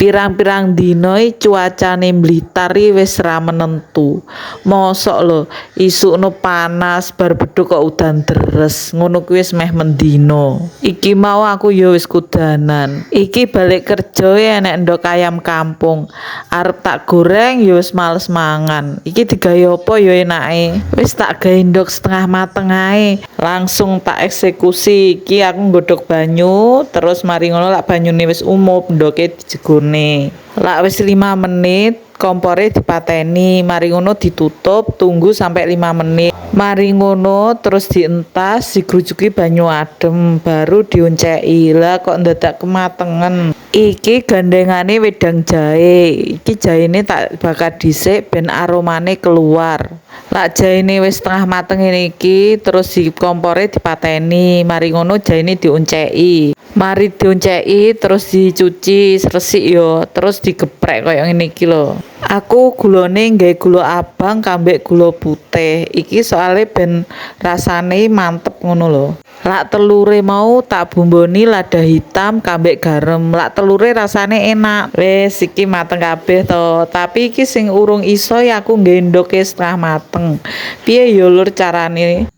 Pirang-pirang dina cuacane Blitar wis ra menentu. Mosok lho isukno panas bar bedhuk kok udan deres. Ngono kuwi wis meh mendino. Iki mau aku ya wis kudanan. Iki balik kerja enek ndok ayam kampung. Arep tak goreng ya wis males mangan. Iki digawe apa ya enake? Wis tak gawe ndok setengah mateng ae. Langsung tak eksekusi. Iki aku nggodhog banyu, terus mari ngono lak banyune wis umup, ndoke dijegurne. Lak wis 5 menit kompore dipateni, mari ngono ditutup tunggu sampai 5 menit. Mari ngono terus dientas digrujuki banyu adem baru dionceki. Lah kok ndadak kematengen. Iki gandengane wedang jahe. Iki jahene tak bakar dhisik ben aromane keluar. Lak jahene wis setengah mateng ngene iki terus di kompore dipateni. Mari ngono jahene dionceki. Mari dionceki terus dicuci resik yo, terus digeprek koyo ngene iki lho. Aku gulane nggae gula abang kambek gula putih. Iki soalnya ben rasane mantep ngono lho. Lak telure mau tak bumboni lada hitam kambek garam. Lak telure rasane enak. Wis iki mateng kabeh to. Tapi iki sing urung iso ya aku nggae ndoke setengah mateng. Piye yo lur carane?